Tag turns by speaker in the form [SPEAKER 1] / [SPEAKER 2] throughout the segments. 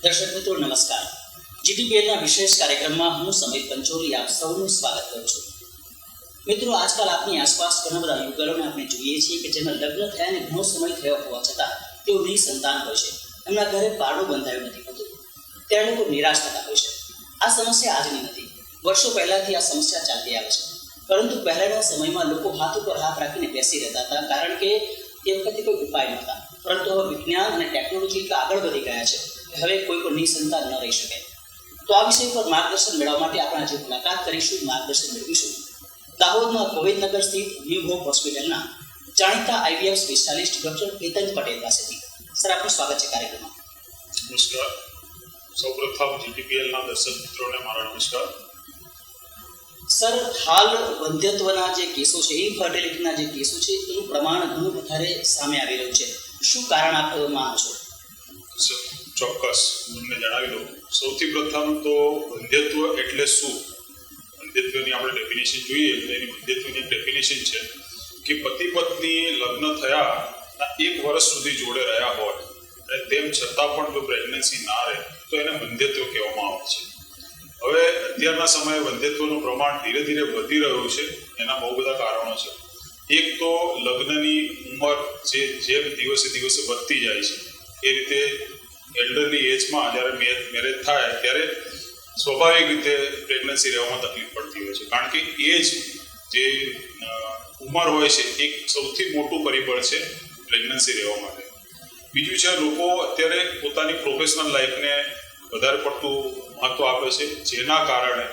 [SPEAKER 1] દર્શક મિત્રો નમસ્કાર. જીટીપીએલના વિશેષ કાર્યક્રમમાં હું સમિત પંચોલી આપ સૌનું સ્વાગત કરું છું. મિત્રો, આજકાલ આપની આસપાસ ઘણા બધા યુગલોને આપણે જોઈએ છીએ કે જેના લગ્ન થયાને ઘણો સમય થયો હોવા છતાં તેઓ નિસંતાન હોય છે. એમના ઘરે બારણું બંધાયું નથી હોતું. ત્યારે લોકો નિરાશ થતા હોય છે. આ સમસ્યા આજની નથી, વર્ષો પહેલાથી આ સમસ્યા ચાલતી આવે છે. પરંતુ પહેલાના સમયમાં લોકો હાથ ઉપર હાથ રાખીને બેસી રહેતા હતા, કારણ કે એ વખતે કોઈ ઉપાય નહોતા. પરંતુ હવે વિજ્ઞાન અને ટેકનોલોજી એટલા આગળ વધી ગયા છે કે હવે કોઈ પણ નિસંતાન ન રહી શકે. તો આ વિષય પર માર્ગદર્શન મેળવવા માટે આપણે આજે મુલાકાત કરીશું, માર્ગદર્શન મેળવીશું દાહોદના ગોવિંદનગર સ્થિત ન્યૂ હોપ હોસ્પિટલના જાણીતા IVF specialist doctor Ketan Patel પાસેથી. સર, આપનું સ્વાગત છે કાર્યક્રમમાં.
[SPEAKER 2] નમસ્કાર. સૌપ્રથમ જીટીપીએલના દર્શક મિત્રોને મારા નમસ્કાર.
[SPEAKER 1] સર, હાલ વંધ્યત્વના જે કેસો છે, ઇન્ફર્ટિલિટીના જે કેસો છે, એનું પ્રમાણ ઘણું વધારે સામે આવી રહ્યું છે. શું કારણ આપ માનો છો?
[SPEAKER 2] ચોક્કસ તમને જણાવી દઉં. સૌથી પ્રથમ તો વંધ્યત્વ એટલે શું? વંધ્યત્વની આપણે ડેફિનેશન જોઈએ તો એની વંધ્યત્વની ડેફિનેશન છે કે પતિ પત્ની લગ્ન થયા 1 વર્ષ સુધી જોડે રહ્યા હોય અને તેમ છતાં પણ જો પ્રેગ્નન્સી ના રહે તો એને વંધ્યત્વ કહેવામાં આવે છે. હવે અત્યારના સમયે વંધ્યત્વનું પ્રમાણ ધીરે ધીરે વધી રહ્યું છે. એના બહુ બધા કારણો છે. એક તો લગ્નની ઉંમર જેમ દિવસે દિવસે વધતી જાય છે એ રીતે એલ્ડરની એજમાં જ્યારે મેરેજ થાય ત્યારે સ્વાભાવિક રીતે પ્રેગ્નન્સી રહેવામાં તકલીફ પડતી હોય છે, કારણ કે એજ જે ઉંમર હોય છે એક સૌથી મોટું પરિબળ છે પ્રેગ્નન્સી રહેવા માટે. બીજું છે, લોકો અત્યારે પોતાની પ્રોફેશનલ લાઈફને વધારે પડતું મહત્વ આપે છે, જેના કારણે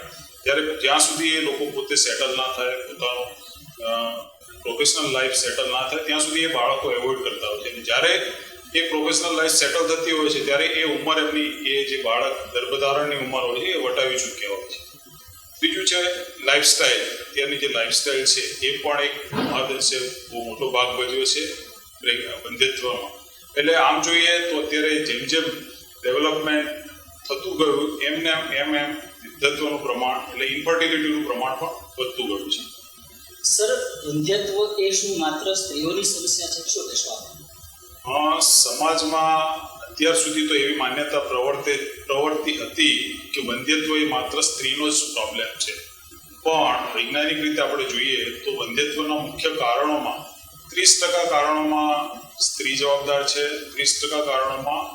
[SPEAKER 2] જ્યાં સુધી એ લોકો પોતે સેટલ ના થાય, પોતાનું પ્રોફેશનલ લાઈફ સેટલ ના થાય ત્યાં સુધી એ બાળકો એવોઇડ કરતા હોય છે. જ્યારે એ પ્રોફેશનલ લાઈફ સેટલ થતી હોય છે ત્યારે એ ઉંમર એમની એ જે બાળક ગર્ભધારણની ઉંમર હોય છે એ વટાવી ચૂક્યા હોય છે. બીજું છે લાઈફસ્ટાઈલ. અત્યારની જે લાઈફસ્ટાઈલ છે એ પણ એક મહદઅંશે બહુ મોટો ભાગ ભજવે છે વંધ્યત્વમાં. એટલે આમ જોઈએ તો અત્યારે જેમ જેમ ડેવલપમેન્ટ થતું ગયું એમ વંધ્યત્વનું પ્રમાણ એટલે ઇન્ફર્ટિલિટીનું પ્રમાણ પણ વધતું ગયું છે.
[SPEAKER 1] સર, વંધ્યત્વ એ શું માત્ર સ્ત્રીઓની સમસ્યા છે? શું કહેશો આપ?
[SPEAKER 2] સમાજમાં અત્યાર સુધી તો એવી માન્યતા પ્રવર્તી હતી કે વંધ્યત્વ એ માત્ર સ્ત્રીનો જ પ્રોબ્લેમ છે. પણ વૈજ્ઞાનિક રીતે આપણે જોઈએ તો વંધ્યત્વના મુખ્ય કારણોમાં 30% કારણોમાં સ્ત્રી જવાબદાર છે, 30% કારણોમાં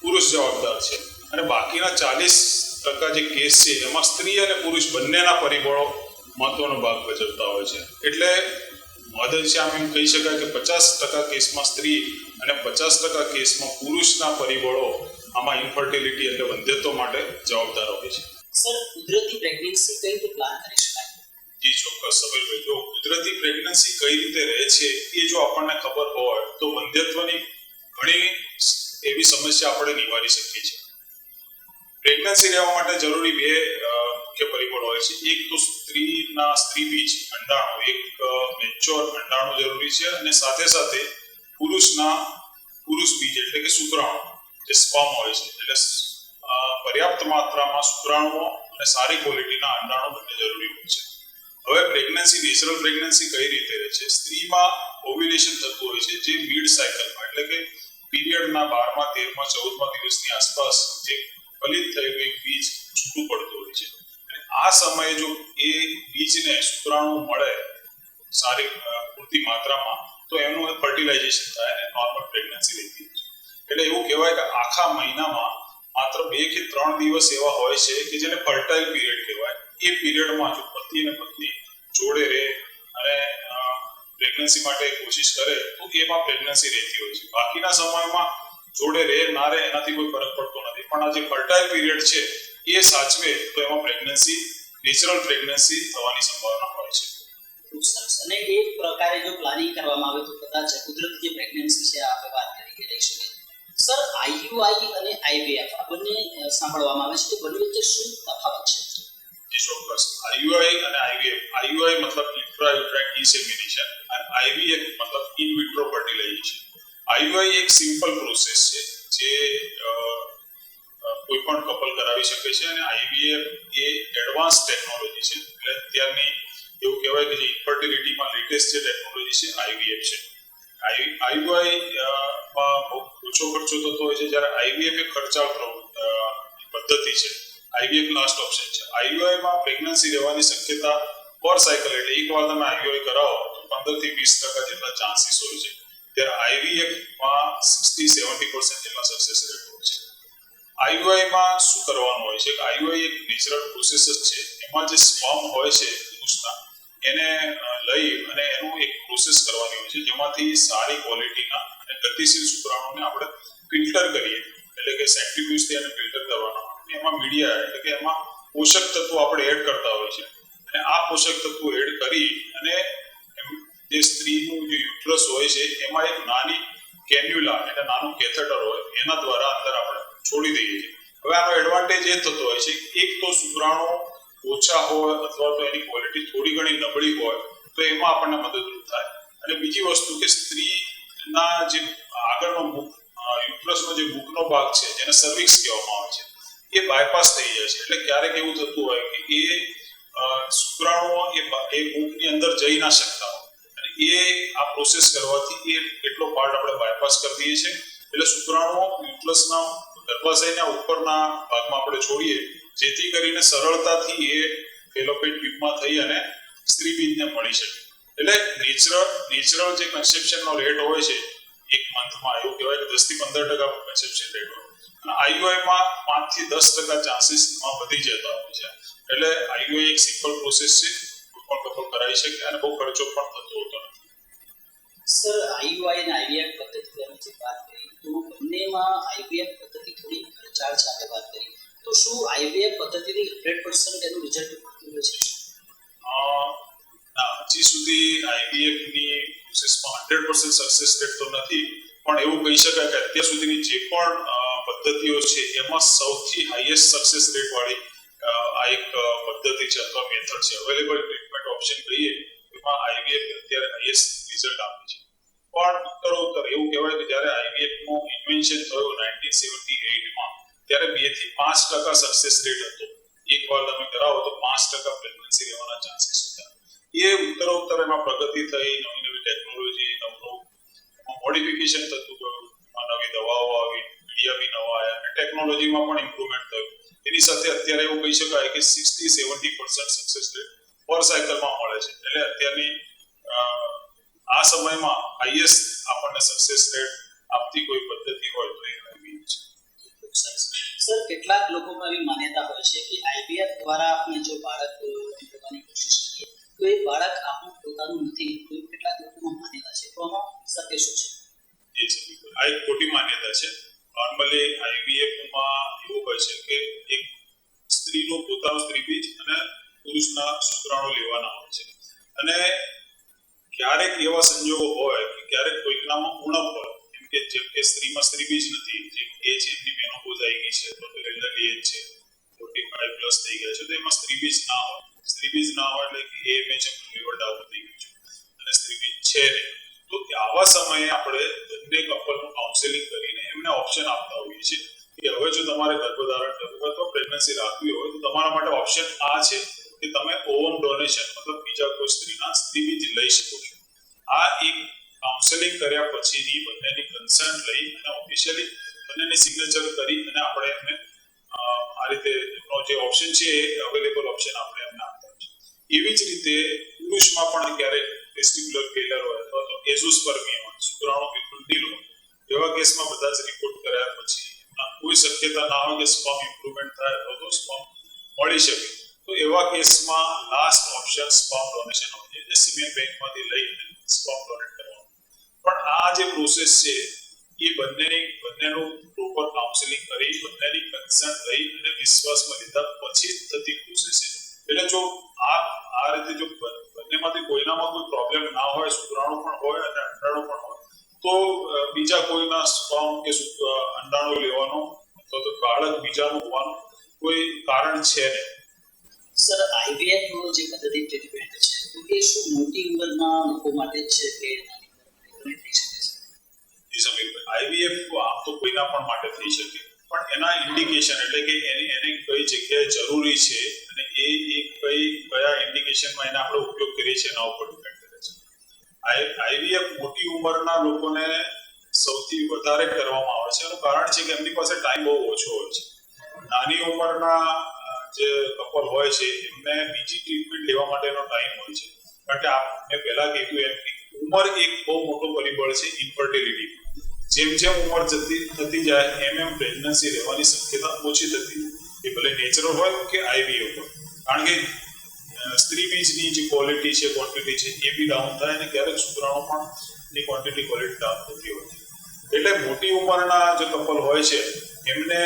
[SPEAKER 2] પુરુષ જવાબદાર છે, અને બાકીના 40% જે કેસ છે એમાં સ્ત્રી અને પુરુષ બંનેના પરિબળો મહત્વનો ભાગ ભજવતા હોય છે. એટલે મહદઅંશે આમ એમ કહી શકાય કે 50% કેસમાં સ્ત્રી અને 50% કેસમાં પુરુષના પરિબળો આમાં ઇન્ફર્ટિલિટી એટલે વંધ્યત્વ માટે જવાબદાર હોય છે.
[SPEAKER 1] સર, કુદરતી પ્રેગ્નન્સી કઈ રીતે પ્લાન કરી શકાય?
[SPEAKER 2] જી ચોક્કસ સમીરભાઈ, જો કુદરતી પ્રેગ્નન્સી કઈ રીતે રહે છે એ જો આપણને ખબર હોય તો વંધ્યત્વની ઘણી એવી સમસ્યા આપણે નિવારી શકીએ છીએ. પ્રેગ્નન્સી રહેવા માટે જરૂરી 2 મુખ્ય પરિબળો હોય છે. એક તો સ્ત્રી બીજ અંડાણુ, એક મેચ્યોર અંડાણુ જરૂરી છે, અને સાથે સાથે પુરુષ બીજ એટલે કે શુક્રાણુ જે સ્પર્મ હોય છે, એટલે પર્યાપ્ત માત્રામાં શુક્રાણુઓ અને સારી ક્વોલિટીના અંડાણુ બંને જરૂરી હોય છે. હવે નેચરલ પ્રેગ્નન્સી કઈ રીતે રહે છે? સ્ત્રીમાં ઓવ્યુલેશન થતું હોય છે, જે મિડ સાયકલમાં એટલે કે પીરિયડના 12મા 13મા 14મા દિવસની આસપાસ જે ફલિત થયેલું એક બીજ છૂટું પડતું હોય છે. અને આ સમયે જો એ બીજને શુક્રાણુ મળે સારી પૂરતી માત્રામાં તો એનું ફર્ટિલાઇઝેશન થાય અને નોર્મલ પ્રેગ્નન્સી રહેતી હોય છે. એટલે એવું કહેવાય કે આખા મહિનામાં માત્ર 2 કે 3 દિવસ એવા હોય છે કે જેને ફર્ટાઇલ પીરિયડ કહેવાય. એ પીરિયડમાં જો પતિ અને પત્ની જોડે રહે અને પ્રેગ્નન્સી માટે કોશિશ કરે તો એમાં પ્રેગ્નન્સી રહેતી હોય છે. બાકીના સમયમાં જોડે રહે ના રહે એનાથી કોઈ ફરક પડતો નથી, પણ આ જે ફર્ટાઇલ પીરિયડ છે એ સાચવે તો એમાં નેચરલ પ્રેગ્નન્સી થવાની સંભાવના હોય છે.
[SPEAKER 1] અને એક પ્રકારે જો પ્લાનિંગ કરવામાં આવે તો કદાચ કુદરતી જે પ્રેગ્નન્સી છે આપણે વાત કરી રહી શકે. સર, આઈયુઆઈ અને આઈવીએફ આ બંને સાંભળવામાં આવે છે, તો બંને વચ્ચે શું તફાવત છે?
[SPEAKER 2] ચોક્કસ. આઈયુઆઈ અને આઈવીએફ. આઈયુઆઈ મતલબ ઇન્ટ્રા-યુટેરાઇન ઇન્સેમિનેશન અને આઈવીએફ મતલબ ઇન વિટ્રો ફર્ટિલાઇઝેશન. આઈયુઆઈ એક સિમ્પલ પ્રોસેસ છે જે કોઈ પણ કપલ કરાવી શકે છે, અને આઈવીએફ એ એડવાન્સ ટેકનોલોજી છે. એટલે અત્યારની એવું કહેવાય કે જે ઇન્ફર્ટિલિટીમાં લેટેસ્ટ જે ટેકનોલોજી છે આઈવીએફ છે. આઈયુઆઈ માં બહુ ઓછો ખર્ચો થતો હોય છે, જ્યારે આઈવીએફ એ ખર્ચાળ આઈવીએફ લાસ્ટ ઓપ્શન છે. આઈયુઆઈ માં પ્રેગ્નન્સી રહેવાની શક્યતા પર સાયકલ એટલે એકવાર તમે આઈયુઆઈ કરાવો તો 15 થી 20% જેટલા ચાન્સીસ હોય છે. ત્યારે આઈવીએફ માં 60-70% જેટલા સક્સેસ રેટ હોય છે. આઈયુઆઈ માં શું કરવાનું હોય છે કે આઈયુઆઈ એક નેચરલ પ્રોસેસ જ છે. એમાં જે સ્પર્મ હોય છે પુરુષના એને લઈ અને એનું એક પ્રોસેસ કરવાની હોય છે જેમાંથી સારી ક્વોલિટીના અને ગતિશીલ શુક્રાણુને આપણે ફિલ્ટર કરીએ એટલે કે સેન્ટ્રીફ્યુજથી એને ફિલ્ટર કરવાના એમાં મીડિયા એટલે કે એમાં પોષક તત્વો આપણે એડ કરતા હોય છે અને આ પોષક તત્વો એડ કરી અને જે સ્ત્રીનું જે યુટ્રસ હોય છે એમાં એક નાની કેન્યુલા એટલે નાનું કેથેટર હોય એના દ્વારા અંદર આપણે છોડી દઈએ છીએ. હવે આનો એડવાન્ટેજ એ થતો હોય છે એક તો શુક્રાણુ ઓછા હોય અથવા તો એની ક્વોલિટી થોડી ઘણી નબળી હોય તો એમાં આપણને મદદરૂપ થાય અને બીજી વસ્તુ કે સ્ત્રીના જે આગળનો મુખ યુટ્રસનો જે મુખનો ભાગ છે જેને સર્વિક્સ કહેવામાં આવે છે એ બાયપાસ થઈ જાય છે એટલે ક્યારેક એવું થતું હોય કે એ શુક્રાણુઓ એ મુખની અંદર જઈ ના શકતા હોય અને એ આ પ્રોસેસ કરવાથી એ એટલો પાર્ટ આપણે બાયપાસ કરી દઈએ છીએ એટલે શુક્રાણુઓ યુટ્રસના ગર્ભાશયના ઉપરના ભાગમાં આપણે છોડીએ જેથી કરીને સરળતાથી એ ફેલોપિયન ટ્યુબમાં થઈ અને સ્ત્રી બીજને મળી શકે. એટલે નેચરલ જે કન્સેપ્શનનો રેટ હોય છે એક મંથમાં એવું કહેવાય કે 10 થી 15% કન્સેપ્શન રેટ હોય અને આઈયુઆઈમાં 5 થી 10% ચાન્સીસમાં વધી જતા હોય છે. એટલે આઈયુઆઈ એક સિમ્પલ પ્રોસેસ છે, કોઈ પણ કપલ કરાવી શકે અને બહુ ખર્ચો પણ થતો હોતો નથી.
[SPEAKER 1] સર આઈયુઆઈ અને આઈવીએફ પદ્ધતિ અમે જે વાત કરી તો બંનેમાં આઈવીએફ પદ્ધતિ થોડી ખર્ચાળ છે આપણે વાત કરી તો શું આઈવીએફ પદ્ધતિથી 100% એનું રિઝલ્ટ મળતું હોય છે?
[SPEAKER 2] હજી સુધી આઈવીએફની પ્રોસેસમાં 100% સક્સેસ રેટ તો નથી પણ એવું કહી શકાય કે અત્યાર સુધીની જે પણ પદ્ધતિઓ છે એમાં સૌથી હાઈએસ્ટ સક્સેસ રેટ વાળી આ એક પદ્ધતિ છે અથવા મેથડ છે. અવેલેબલ ટ્રીટમેન્ટ ઓપ્શન કહીએ એમાં આઈવીએફ અત્યારે હાઈએસ્ટ રિઝલ્ટ આપે છે. પણ ઉત્તરોત્તર એવું કહેવાય કે જ્યારે આઈવીએફનું ઇન્વેન્શન થયું 1978માં ત્યારે 2 થી 5% સક્સેસ રેટ હતો. એકવાર તમે કરાવો તો 5% પ્રેગ્નન્સી રહેવાના ચાન્સીસ હતા. એ ઉત્તરોત્તર એમાં પ્રગતિ થઈ, નવી ટેકનોલોજી, નવું મોડિફિકેશન થતું ગયું, નવી દવાઓ આવી, મીડિયા બી નવા આવ્યા અને ટેકનોલોજીમાં પણ ઇમ્પ્રુવમેન્ટ થયું. એની સાથે અત્યારે એવું કહી શકાય કે 60-70% સક્સેસ રેટ પર સાયકલમાં મળે છે. એટલે અત્યારની આ સમયમાં હાઈએસ્ટ આપણને સક્સેસ રેટ આપતી કોઈ પદ્ધતિ હોય તો એ આઈવીએફ છે.
[SPEAKER 1] સર કેટલાક લોકોમાં એવી માન્યતા હોય છે કે આઈવીએફ દ્વારા આપણે જો બાળક મેળવવાની કોશિશ કરીએ તો એ બાળક આપણું પોતાનું નથી. કેટલાક લોકોમાં માન્યતા છે તો આમાં સત્ય શું છે?
[SPEAKER 2] એ છે આ એક ખોટી માન્યતા છે. નોર્મલી આઈવીએફમાં એવું હોય છે કે એક સ્ત્રીનું પોતાનું સ્ત્રીબીજ અને પુરુષના શુક્રાણુ લેવાના હોય છે અને ક્યારેક એવા સંજોગો હોય કે ક્યારેક કોઈકનામાં ઉણપ હોય જેમ કે સ્ત્રીમાં સ્ત્રીબીજ નથી, જેમ કે છે એમની મેનોપોઝ આવી ગઈ છે તો એલ્ડરલી એજ છે 45 પ્લસ થઈ ગયા છે તો એમાં સ્ત્રીબીજ ના હોય. સ્ત્રીબીજ ના હોય એટલે કે એએમએચ લેવલ ડાઉન થઈ ગયું છે અને સ્ત્રીબીજ છે નહીં તો આવા સમયે આપણે બંને કપલનું કાઉન્સેલિંગ કરીને એમને ઓપ્શન આપતા હોઈએ છીએ કે હવે જો તમારે ગર્ભધારણ કરવું હોય તો પ્રેગ્નન્સી રાખવી હોય તો તમારા માટે ઓપ્શન આ છે કે તમે ઓવમ ડોનેશન મતલબ બીજા કોઈ સ્ત્રીના સ્ત્રીબીજ લઈ શકો છો. આ એક કાઉન્સેલિંગ કર્યા પછીની બંનેની કન્સર્ન લઈ અને ઓફિશિયલી બંનેની સિગ્નેચર કરી અને આપણે એમને આ રીતે એમનો જે ઓપ્શન છે એ અવેલેબલ ઓપ્શન આપણે એમને આપતા હોય છે. એવી જ રીતે પુરુષમાં પણ ક્યારેક ટેસ્ટિક્યુલર ફેલર હોય અથવા તો એઝોસ્પર્મિયા હોય, શુક્રાણુ બિલકુલ ઢીલ હોય, એવા કેસમાં બધા જ રિપોર્ટ કર્યા પછી કોઈ શક્યતા ના હોય કે સ્પર્મ ઇમ્પ્રુવમેન્ટ થાય અથવા તો સ્પર્મ મળી શકે તો એવા કેસમાં લાસ્ટ ઓપ્શન સ્પર્મ ડોનેશન હોય છે જે સિમેન બેંકમાંથી લઈ સ્પર્મ ડોનેટ કરવાનું. પણ આ જે પ્રોસેસ છે એ બંનેનું પ્રોપર કાઉન્સેલિંગ કરી બંનેની કન્સર્ન લઈ અને વિશ્વાસમાં લીધા પછી જ થતી પ્રોસેસ છે. એટલે જો આ રીતે જો બંનેમાંથી કોઈનામાં કોઈ પ્રોબ્લેમ ના હોય, શુક્રાણુ પણ હોય અને અંડાણુ પણ હોય તો બીજા કોઈના સ્પર્મ કે અંડાણુ લેવાનો અથવા તો બાળક બીજાનું હોવાનું કોઈ કારણ છે નહીં.
[SPEAKER 1] સર આઈવીએફ નો જે પદ્ધતિ ટ્રીટમેન્ટ છે તો એ શું મોટી ઉંમરના લોકો માટે છે કે થઈ શકે છે?
[SPEAKER 2] સમીરભાઈ, આઈવીએફ આમ તો કોઈના પણ માટે થઈ શકે પણ એના ઇન્ડિકેશન એટલે કે એને કઈ જગ્યાએ જરૂરી છે અને એ કયા ઇન્ડિકેશનમાં એને આપણે ઉપયોગ કરીએ છીએ એના ઉપર ડિપેન્ડ કરે છે. આઈવીએફ મોટી ઉંમરના લોકોને સૌથી વધારે કરવામાં આવે છે. એનું કારણ છે કે એમની પાસે ટાઈમ બહુ ઓછો હોય છે. નાની ઉંમરના જે કપલ હોય છે એમને બીજી ટ્રીટમેન્ટ લેવા માટેનો ટાઈમ હોય છે. કારણ કે મેં પહેલા કીધું એમ કે ઉંમર એક બહુ મોટો પરિબળ છે ઇન્ફર્ટિલિટી. જેમ જેમ ઉંમર થતી જાય એમ પ્રેગ્નન્સી રહેવાની શક્યતા ઓછી થતી, એ ભલે નેચરલ હોય કે આઈવીએફ હોય. કારણ કે સ્ત્રી બીજની જે ક્વોલિટી છે, ક્વોન્ટિટી છે, એ બી ડાઉન થાય અને ક્યારેક શુક્રાણુ પણ ની ક્વોન્ટિટી ક્વોલિટી ડાઉન થતી હોય છે. એટલે મોટી ઉંમરના જે કપલ હોય છે એમને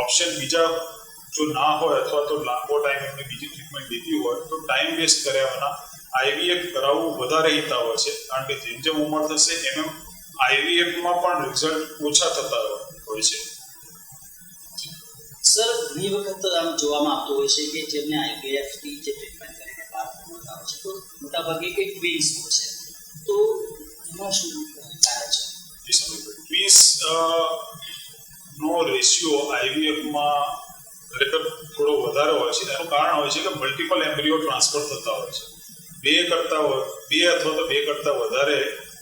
[SPEAKER 2] ઓપ્શન બીજા જો ના હોય અથવા તો લાંબો ટાઈમ એમને બીજી ટ્રીટમેન્ટ લીધી હોય તો ટાઈમ વેસ્ટ કર્યા વિના આઈવીએફ કરાવવું વધારે હિતાવહ છે. કારણ કે જેમ જેમ ઉંમર થશે એમ આઈવીએફમાં પણ રિઝલ્ટ ઓછા થતા હોય છે.
[SPEAKER 1] સર, ઘણી વખત આમ જોવામાં આવતું હોય છે કે જેમને આઈવીએફની જે ટ્રીટમેન્ટ કરીને બાળક મળતા હોય છે તો મોટાભાગે કે ટ્વિન્સ હોય છે, તો એમાં શું કારણ છે?
[SPEAKER 2] ટ્વિન્સ નો રેશિયો આઈવીએફમાં ખરેખર થોડો વધારે હોય છે. એનું કારણ હોય છે કે મલ્ટિપલ એમ્બ્રિયો ટ્રાન્સફર થતા હોય છે. બે અથવા તો બે કરતા વધારે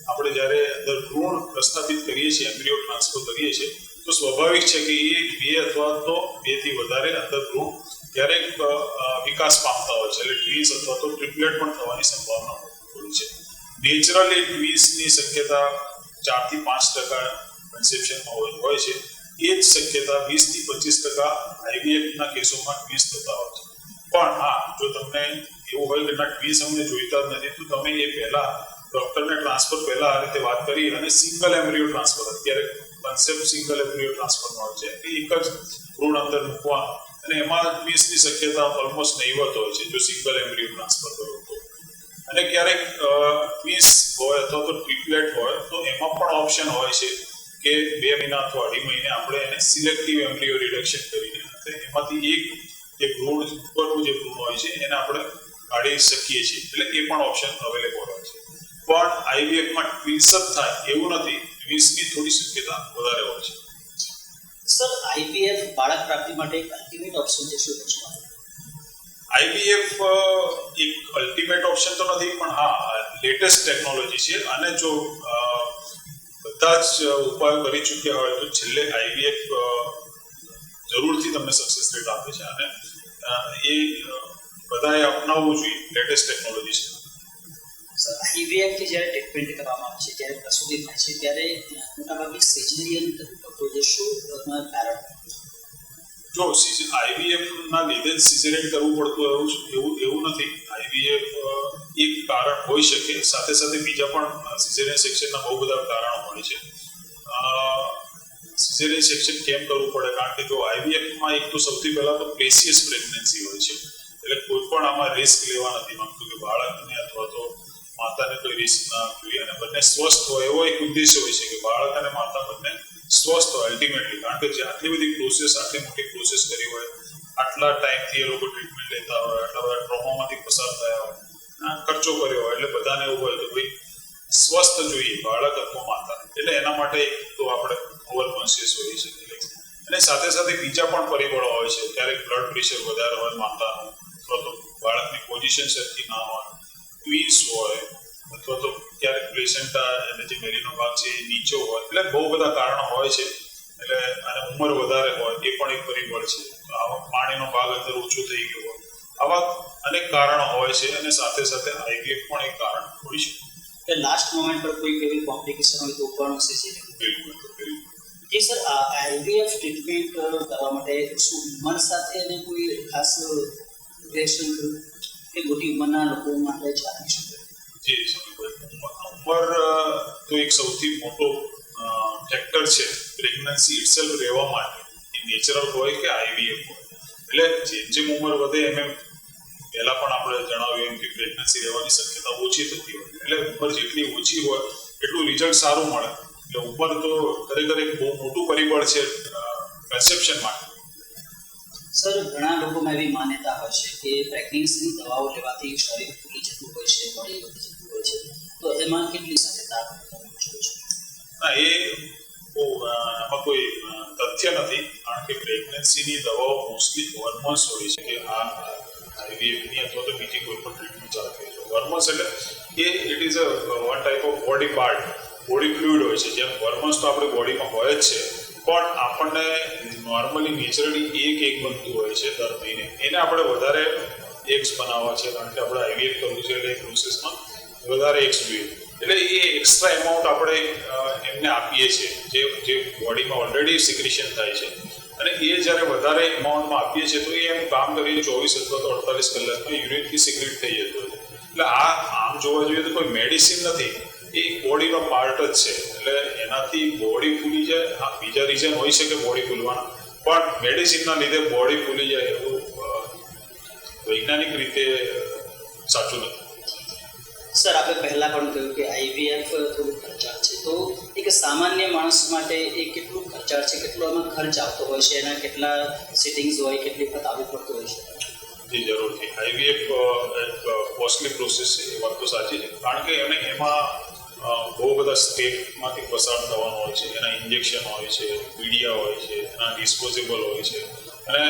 [SPEAKER 2] આપણે જ્યારે અંદર ભ્રૂણ પ્રસ્થાપિત કરીએ છીએ, એમ્બ્રિયો ટ્રાન્સફર કરીએ છીએ, તો સ્વાભાવિક છે કે એ બે અથવા તો બેથી વધારે અંદર ભ્રૂણ ક્યારેક વિકાસ પામતા હોય છે. એટલે ટ્વિન્સ અથવા તો ટ્રિપલેટ પણ થવાની સંભાવના હોય છે. નેચરલી ટ્વિન્સની શક્યતા 4 થી 5% કન્સેપ્શનમાં હોય છે. એ જ શક્યતા 20 થી 25% આઈવીએફના કેસોમાં ટ્વિન્સ થતા હોય છે. પણ હા, જો તમને એવું હોય કે ના ટ્વિન્સ અમને જોઈતા જ નથી, તો તમે એ પહેલા ડોક્ટરને ટ્રાન્સફર પહેલા આ રીતે વાત કરી અને સિંગલ એમ્બ્રિયો ટ્રાન્સફર, અત્યારે કન્સેપ્ટ સિંગલ એમ્બ્રિયો ટ્રાન્સફરનો હોય છે કે એક જ ભ્રૂણ અંદર મૂકવાનું, અને એમાં ટ્વિન્સની શક્યતા ઓલમોસ્ટ નહીવત હોય છે જો સિંગલ એમ્બ્રિયો ટ્રાન્સફર કરો તો. અને ક્યારેક ટ્વિન્સ હોય અથવા તો ટ્રિપલેટ હોય તો એમાં પણ ઓપ્શન હોય છે કે 2 મહિના અથવા 2.5 મહિને આપણે એને સિલેક્ટિવ એમ્બ્રિયો રિડક્શન કરીને એમાંથી એક જે ભ્રૂણ ઉપરનું જે ભ્રૂણ હોય છે એને આપણે કાઢી શકીએ છીએ. એટલે એ પણ ઓપ્શન અવેલેબલ હોય છે. પણ આઈવીએફમાં ટ્વિન્સ જ થાય એવું નથી, ટ્વિન્સની થોડી શક્યતા વધારે હોય છે.
[SPEAKER 1] સર, આઈવીએફ બાળક પ્રાપ્તિ માટે એક અલ્ટિમેટ ઓપ્શન છે, શું કહેશો?
[SPEAKER 2] આઈવીએફ એક અલ્ટિમેટ ઓપ્શન તો નથી, પણ હા લેટેસ્ટ ટેકનોલોજી છે. અને જો બધા જ ઉપાયો કરી ચૂક્યા હોય તો છેલ્લે આઈવીએફ જરૂરથી તમને સક્સેસ રેટ આપે છે. અને એ બધાએ અપનાવવું જોઈએ. લેટેસ્ટ ટેકનોલોજી છે.
[SPEAKER 1] સર, આઈવીએફથી જ્યારે ટ્રીટમેન્ટ કરવામાં આવે છે, જ્યારે પ્રસૂતિ થાય છે, ત્યારે મોટાભાગે સિઝેરિયન કરવું પડતું હોય છે, શું કારણ?
[SPEAKER 2] જો આઈવીએફના લીધે જ સિઝેરિયન કરવું પડતું એવું નથી. આઈવીએફ એક કારણ હોઈ શકે, સાથે સાથે બીજા પણ સિઝેરિયન સેક્શનના બહુ બધા કારણો હોય છે. સિઝેરિયન સેક્શન કેમ કરવું પડે? કારણ કે જો આઈવીએફમાં એક તો સૌથી પહેલા તો પ્રેસિયસ પ્રેગ્નન્સી હોય છે. એટલે કોઈ પણ આમાં રિસ્ક લેવા નથી માંગતું કે બાળકને અથવા તો માતાને કોઈ રિસ્ક ના જોઈએ, અને બંને સ્વસ્થ હોય એવો એક ઉદ્દેશ્ય હોય છે કે બાળક અને માતા બંને સ્વસ્થ હોય અલ્ટિમેટલી. કારણ કે જે આટલી બધી પ્રોસેસ, આટલી મોટી પ્રોસેસ કરી હોય, આટલા ટાઈમથી એ લોકો ટ્રીટમેન્ટ લેતા હોય, આટલા બધા ટ્રોમામાંથી પસાર થયા હોય, ખર્ચો કર્યો હોય, એટલે બધાને એવું હોય કે ભાઈ સ્વસ્થ જોઈએ બાળક અથવા માતા. એટલે એના માટે તો આપણે ઓવર કોન્શિયસ હોઈએ છીએ. અને સાથે સાથે બીજા પણ પરિબળો હોય છે. ક્યારેક બ્લડ પ્રેશર વધારે હોય માતાનું, અથવા તો બાળકની પોઝિશન સરખી ના હોય, ટ્વિન્સ હોય, અથવા તો ક્યારેક પ્લેસેન્ટા એટલે જે મેરીનો ભાગ છે એ નીચો હોય. એટલે બહુ બધા કારણો હોય છે. એટલે અને ઉંમર વધારે હોય એ પણ એક પરિબળ છે. પાણીનો ભાગ અંદર ઓછો થઈ ગયો હોય, આવા અનેક કારણો હોય છે. અને સાથે સાથે આઈવીએફ પણ એક કારણ હોઈ શકે.
[SPEAKER 1] કે લાસ્ટ મોમેન્ટ પર કોઈ એવી કોમ્પ્લિકેશન હોય તો પણ સિઝેરિયન. જી સર, આઈવીએફ ટ્રીટમેન્ટ કરવા માટે શું ઉંમર સાથે એને કોઈ ખાસ રિએક્શન કે મોટી ઉંમરના લોકો માટે જ આપી શકે?
[SPEAKER 2] જી, ઉંમર તો એક સૌથી મોટો ફેક્ટર છે પ્રેગ્નન્સી ઇટસેલ્ફ રહેવા માટે. એ નેચરલ હોય કે આઈવીએફ હોય. એટલે જેમ ઉંમર વધે એમ પહેલા પણ આપણે જણાવ્યું એમ કે પ્રેગ્નન્સી રહેવાની શક્યતા ઓછી થતી હોય. એટલે ઉંમર જેટલી ઓછી હોય એટલું રિઝલ્ટ સારું મળે. એટલે ઉંમર તો ખરેખર એક બહુ મોટું પરિબળ છે કન્સેપ્શન માટે.
[SPEAKER 1] સર, ઘણા લોકોમાં એવી માન્યતા હોય છે કે પ્રેગ્નન્સીની દવાઓ લેવાથી શરીર ફૂલી જતું હોય છે, બોડી વધી જતું હોય છે, તો એમાં કેટલી સત્યતા છે?
[SPEAKER 2] ના, એમાં કોઈ તથ્ય નથી. કારણ કે પ્રેગ્નન્સીની દવાઓ મોસ્ટલી હોર્મોન્સ હોય છે કે આ આઈવીએફની અથવા તો બીજી કોઈ પણ ટ્રીટમેન્ટ ચાલતી હોય. હોર્મોન્સ એટલે it is one type of body part, body fluid હોય છે. જેમ હોર્મોન્સ તો આપણી બોડીમાં હોય જ છે, પણ આપણને નોર્મલી નેચરલી એક બનતું હોય છે દર મહિને. એને આપણે વધારે એગ્સ બનાવવા છે, કારણ કે આપણે આઈવીએફ કરવું છે એટલે એ પ્રોસેસમાં વધારે એગ્સ જોઈએ. એટલે એ એક્સ્ટ્રા એમાઉન્ટ આપણે એમને આપીએ છીએ જે બોડીમાં ઓલરેડી સિક્રેશન થાય છે, અને એ જ્યારે વધારે એમાઉન્ટમાં આપીએ છીએ તો એ એમ કામ કરીને 24 અથવા તો 48 કલાકમાં યુરિનથી સિક્રેટ થઈ જતું હોય છે. એટલે આ આમ જોવા જોઈએ તો કોઈ મેડિસિન નથી, એ બોડીનો પાર્ટ જ છે. એટલે એનાથી બોડી ફૂલી જાય. હા, બીજા રીઝન હોઈ શકે બોડી ફૂલવાના, પણ મેડિસિનના લીધે બોડી ફૂલી જાય એવું વૈજ્ઞાનિક રીતે સાચું નથી.
[SPEAKER 1] સર, આપણે પહેલાં પણ કહ્યું કે આઈવીએફ થોડું ખર્ચાળ છે, તો એક સામાન્ય માણસ માટે એ કેટલું ખર્ચાળ છે, કેટલો એમાં ખર્ચ આવતો હોય છે, એના કેટલા સિટિંગ્સ હોય, કેટલી વખત આવવું પડતું હોય છે?
[SPEAKER 2] જી, જરૂરથી. આઈવીએફ એક કોસ્ટલી પ્રોસેસ છે, એ વાત તો સાચી છે, કારણ કે એમાં બહુ બધા સ્ટેપમાંથી પસાર થવાનું હોય છે. એના ઇન્જેક્શન હોય છે, મીડિયા હોય છે, એના ડિસ્પોઝેબલ હોય છે, અને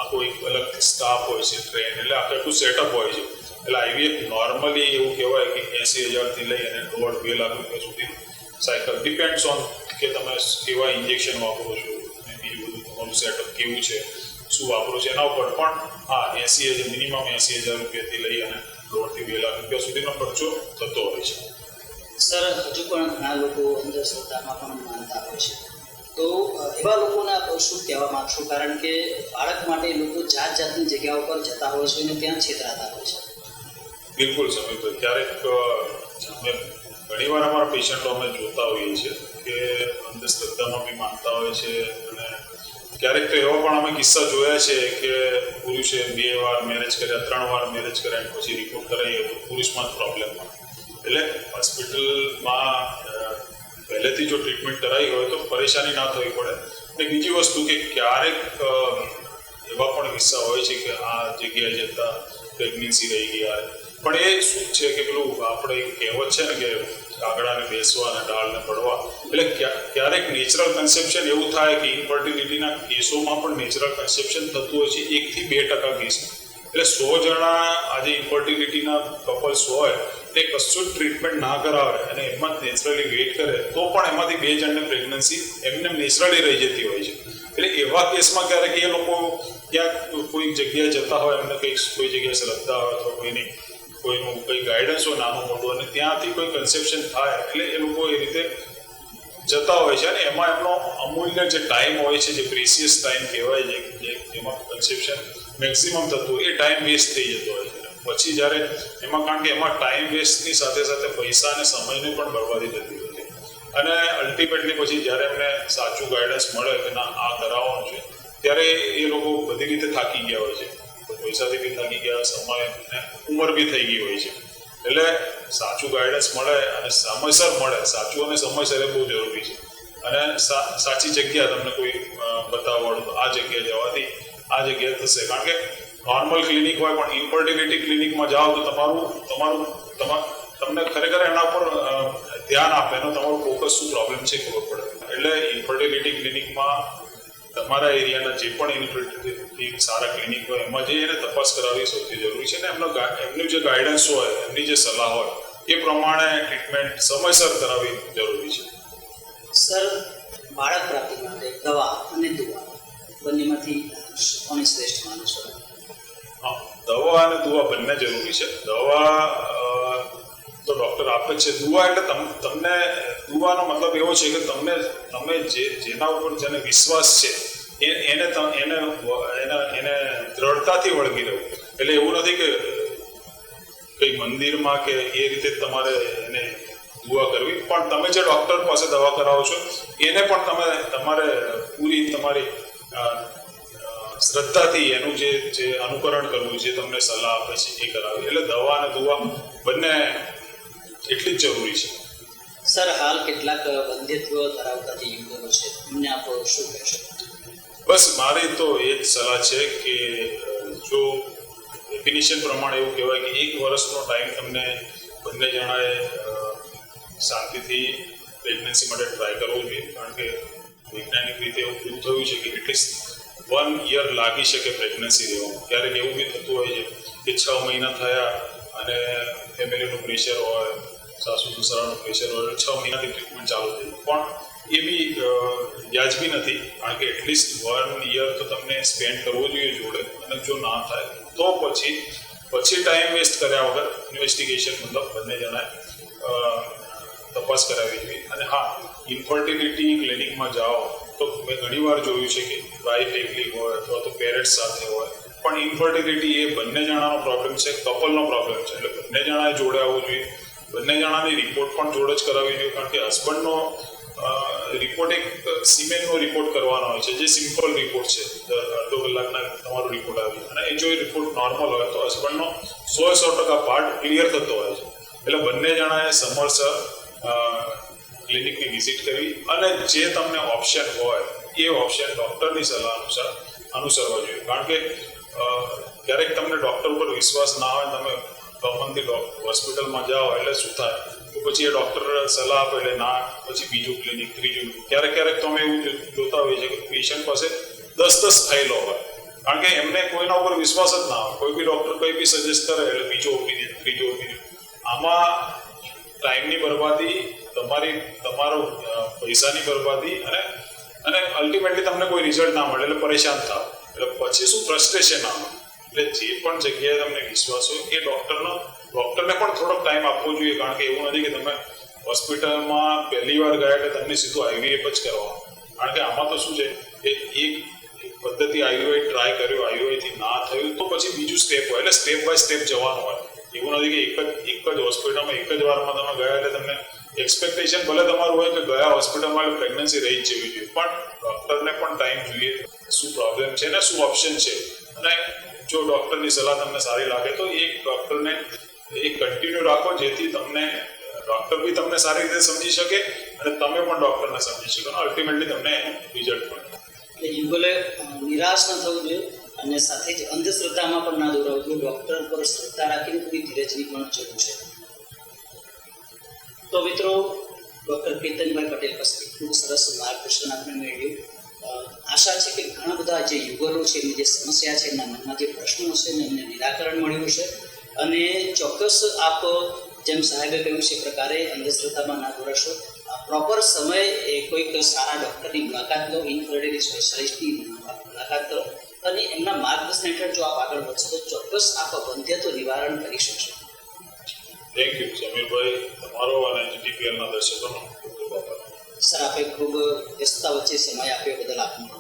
[SPEAKER 2] આખો એક અલગ સ્ટાફ હોય છે ટ્રેન, એટલે આખું સેટઅપ હોય છે. એટલે આઈવીએફ નોર્મલી એવું કહેવાય કે 80,000થી લઈ અને 1.5-2 લાખ રૂપિયા સુધી સાયકલ ડિપેન્ડ્સ ઓન કે તમે કેવા ઇન્જેક્શન વાપરો છો અને બીજું બધું તમારું સેટઅપ કેવું છે, શું વાપરો છો એના ઉપર. પણ હા, 80,000 મિનિમમ 80,000 રૂપિયાથી લઈ અને 1.5-2 લાખ રૂપિયા સુધીનો ખર્ચો થતો હોય છે.
[SPEAKER 1] સર, હજુ પણ ઘણા લોકો અંધશ્રદ્ધામાં પણ માનતા હોય છે, તો એવા લોકોને આપ શું કહેવા માગશો? કારણ કે બાળક માટે લોકો જાત જાતની જગ્યાઓ પર જતા હોય છે અને ત્યાં છેતરાતા હોય છે.
[SPEAKER 2] બિલકુલ સમજતો. ક્યારેક અમે ઘણીવાર અમારા પેશન્ટો અમે જોતા હોઈએ છીએ કે અંધશ્રદ્ધામાં બી માનતા હોય છે, અને ક્યારેક તો એવા પણ અમે કિસ્સા જોયા છે કે પુરુષે 2 વાર મેરેજ કર્યા, 3 વાર મેરેજ કર્યા, અને પછી રિપોર્ટ કરાવીએ તો પુરુષમાં જ પ્રોબ્લેમ હોય. એટલે હોસ્પિટલમાં પહેલેથી જો ટ્રીટમેન્ટ કરાવી હોય તો પરેશાની ના થવી પડે. અને બીજી વસ્તુ કે ક્યારેક એવા પણ કિસ્સા હોય છે કે આ જગ્યાએ જતાં પ્રેગ્નન્સી રહી ગયા. પણ એ શું છે કે પેલું આપણે કહેવત છે ને કે કાગડાને બેસવા અને ડાળને પડવા, એટલે ક્યારેક નેચરલ કન્સેપ્શન એવું થાય કે ઇન્ફર્ટિલિટીના કેસોમાં પણ નેચરલ કન્સેપ્શન થતું હોય છે 1-2% કેસમાં. એટલે 100 જણા આજે ઇન્ફર્ટિલિટીના કપલ્સ હોય તે કશું જ ટ્રીટમેન્ટ ના કરાવે અને એમાં જ નેચરલી વેઇટ કરે તો પણ એમાંથી 2 જણને પ્રેગ્નન્સી એમને નેચરલી રહી જતી હોય છે. એટલે એવા કેસમાં ક્યારેક એ લોકો ક્યાંક કોઈ જગ્યાએ જતા હોય, એમને કોઈ જગ્યાએ શ્રદ્ધા હોય અથવા કોઈનું કંઈ ગાઈડન્સ હોય નાનું મોટું, અને ત્યાંથી કોઈ કન્સેપ્શન થાય એટલે એ લોકો એ રીતે જતા હોય છે. અને એમાં એમનો અમૂલ્ય જે ટાઈમ હોય છે, જે પ્રેશિયસ ટાઈમ કહેવાય છે, જેમાં કન્સેપ્શન મેક્સિમમ થતું હોય, એ ટાઈમ વેસ્ટ થઈ જતો હોય છે. પછી જ્યારે એમાં, કારણ કે એમાં ટાઈમ વેસ્ટની સાથે સાથે પૈસા અને સમયની પણ બરબાદી થતી હોય છે. અને અલ્ટિમેટલી પછી જ્યારે એમને સાચું ગાઈડન્સ મળે કે ના આ કરાવવાનું છે, ત્યારે એ લોકો બધી રીતે થાકી ગયા હોય છે. પૈસાથી બી થાકી ગયા, સમય અને ઉંમર બી થઈ ગઈ હોય છે. એટલે સાચું ગાઈડન્સ મળે અને સમયસર મળે. સાચું અને સમયસર એ બહુ જરૂરી છે. અને સાચી જગ્યા તમને કોઈ બતાવવાળું તો આ જગ્યાએ જવાથી આ જગ્યાએ થશે. કારણ કે નોર્મલ ક્લિનિક હોય પણ ઇન્ફર્ટિલિટી ક્લિનિકમાં જાઓ તો તમને ખરેખર એના પર ધ્યાન આપે, એનો તમારું ફોકસ શું પ્રોબ્લેમ છે ખબર પડે. એટલે ઇન્ફર્ટિલિટી ક્લિનિકમાં તમારા એરિયાના જે પણ ઇન્ફર્ટિલિટી સારા ક્લિનિક હોય એમાં જઈ એને તપાસ કરાવવી સૌથી જરૂરી છે. અને એમનું જે ગાઈડન્સ હોય, એમની જે સલાહ હોય એ પ્રમાણે ટ્રીટમેન્ટ સમયસર કરાવવી જરૂરી છે.
[SPEAKER 1] સર, બાળક પ્રાપ્તિ માટે દવા અને દુવા બંનેમાંથી કોને શ્રેષ્ઠ માનો છો?
[SPEAKER 2] હા, દવા અને દુવા બંને જરૂરી છે. દવા તો ડૉક્ટર આપે છે. દુવા એટલે તમને દુવાનો મતલબ એવો છે કે તમે જેના ઉપર જેને વિશ્વાસ છે એને દ્રઢતાથી વળગી રહેવું. એટલે એવું નથી કે કંઈ મંદિરમાં કે એ રીતે તમારે એને દુઆ કરવી, પણ તમે જે ડૉક્ટર પાસે દવા કરાવો છો એને પણ તમારે પૂરી તમારી શ્રદ્ધાથી એનું જે અનુકરણ કરવું, જે તમને સલાહ આપે છે એ કરાવી. એટલે દવા અને દુઆ બંને એટલી જ જરૂરી છે.
[SPEAKER 1] સર, હાલ કેટલાક બંધ્યત્વ ધરાવતા જે યુગલો છે એમને આપ શું કહેશો?
[SPEAKER 2] બસ મારી તો એ જ સલાહ છે કે જો ડેફિનેશન પ્રમાણે એવું કહેવાય કે 1 વર્ષનો ટાઈમ તમને બંને જણાએ શાંતિથી પ્રેગ્નન્સી માટે ટ્રાય કરવો જોઈએ. કારણ કે વૈજ્ઞાનિક રીતે એવું પ્રૂવ થયું છે કે એટલીસ્ટ 1 યર લાગી શકે પ્રેગ્નન્સી રહેવામાં. ક્યારેક એવું બી થતું હોય છે કે 6 મહિના થયા અને ફેમિલીનું પ્રેશર હોય સાસુ સસરાનું પ્રેશર હોય 6 મહિનાથી ટ્રીટમેન્ટ ચાલુ થઈ પણ એ બી વ્યાજબી નથી કારણ કે એટલીસ્ટ 1 યર તો તમને સ્પેન્ડ કરવો જોઈએ જોડે અને જો ના થાય તો પછી ટાઈમ વેસ્ટ કર્યા વગર ઇન્વેસ્ટિગેશન મતલબ બંને જણાએ તપાસ કરાવવી જોઈએ અને હા ઇન્ફર્ટિલિટી ક્લિનિકમાં જાઓ તો મેં ઘણીવાર જોયું છે કે વાઇફ એકલી હોય અથવા તો પેરેન્ટ્સ સાથે હોય પણ ઇન્ફર્ટિલિટી એ બંને જણાનો પ્રોબ્લેમ છે કપલનો પ્રોબ્લેમ છે એટલે બંને જણાએ જોડે આવવું જોઈએ બંને જણાની રિપોર્ટ પણ જોડે જ કરાવવી જોઈએ કારણ કે હસબન્ડનો રિપોર્ટ એક સિમેનનો રિપોર્ટ કરવાનો હોય છે જે સિમ્પલ રિપોર્ટ છે અડધો કલાકના તમારો રિપોર્ટ આવી અને એ જો એ રિપોર્ટ નોર્મલ હોય તો હસબન્ડનો 100% પાર્ટ ક્લિયર થતો હોય છે એટલે બંને જણાએ સમયસર ક્લિનિકની વિઝિટ કરવી અને જે તમને ઓપ્શન હોય એ ઓપ્શન ડૉક્ટરની સલાહ અનુસાર અનુસરવા જોઈએ કારણ કે ક્યારેક તમને ડૉક્ટર ઉપર વિશ્વાસ ના હોય તમે કોમનથી હોસ્પિટલમાં જાઓ એટલે શું થાય તો પછી એ ડૉક્ટર સલાહ આપે એટલે ના પછી બીજું ક્લિનિક ત્રીજું ક્યારેક તો અમે એવું જોતા હોઈએ છીએ કે પેશન્ટ પાસે 10 ફાઇલો હોય કારણ કે એમને કોઈના ઉપર વિશ્વાસ જ ના હોય કોઈ બી ડૉક્ટર કંઈ બી સજેસ્ટ કરે એટલે બીજો ઓપિનિયન ત્રીજો ઓપિનિયન આમાં ટાઈમની બરબાદી તમારો પૈસાની બરબાદી અને અલ્ટિમેટલી તમને કોઈ રિઝલ્ટ ના મળે એટલે પરેશાન થાવ એટલે પછી શું ફ્રસ્ટ્રેશન આવે એટલે જે પણ જગ્યાએ તમને વિશ્વાસ હોય એ ડૉક્ટરને પણ થોડોક ટાઈમ આપવો જોઈએ કારણ કે એવું નથી કે તમે હોસ્પિટલમાં પહેલી વાર ગયા એટલે તમને સીધું IVF જ કરવાનું કારણ કે આમાં તો શું છે કે એક પદ્ધતિ IUI ટ્રાય કર્યો IUIથી ના થયું તો પછી બીજું સ્ટેપ હોય એટલે સ્ટેપ બાય સ્ટેપ જવાનું હોય એવું નથી કે એક જ હોસ્પિટલમાં એક જ વારમાં તમે ગયા એટલે તમને એક્સપેક્ટેશન ભલે તમારું હોય કે ગયા હોસ્પિટલમાં એટલે પ્રેગ્નન્સી રહી જ જવી જોઈએ પણ ડૉક્ટરને પણ ટાઈમ જોઈએ શું પ્રોબ્લેમ છે ને શું ઓપ્શન છે અને જો ડૉક્ટરની સલાહ તમને સારી લાગે તો એક ડૉક્ટરને એક કન્ટિન્યુ રાખો જેથી ડૉક્ટર બી તમને સારી રીતે સમજી શકે અને તમે પણ ડૉક્ટરને સમજી શકો અને અલ્ટિમેટલી તમને એનું રિઝલ્ટ મળે
[SPEAKER 1] એટલે યુગલે નિરાશ ન થવું જોઈએ અને સાથે જ અંધશ્રદ્ધામાં પણ ના દોરાવવું જોઈએ ડૉક્ટર પર શ્રદ્ધા રાખીને પૂરી ધીરજની પણ જરૂર છે તો મિત્રો ડૉક્ટર કેતનભાઈ પટેલ પાસેથી ખૂબ સરસ માર્ગદર્શન આપણે મેળવ્યું આશા છે કે ઘણા બધા જે યુગલો છે એમની જે સમસ્યા છે એમના મનમાં જે પ્રશ્નો છે એમને નિરાકરણ મળ્યું છે અને ચોક્કસ આપ જેમ સાહેબે કહ્યું છે એ પ્રકારે અંધશ્રદ્ધામાં ના દોરાશો પ્રોપર સમય એ કોઈક સારા ડૉક્ટરની મુલાકાત લો ઇન્ફર્ટિલિટી સ્પેશિયાલિસ્ટની મુલાકાત લો અને એમના માર્ગદર્શન હેઠળ જો આપ આગળ વધશો તો ચોક્કસ આપ બંધ્યત્વ નિવારણ કરી શકશો
[SPEAKER 2] થેન્ક યુ સમીરભાઈ તમારો અને GTPLના દર્શકોનો ખૂબ ખૂબ આભાર
[SPEAKER 1] સર આપે ખૂબ વ્યસ્તતા વચ્ચે સમય આપ્યો બદલ આપનો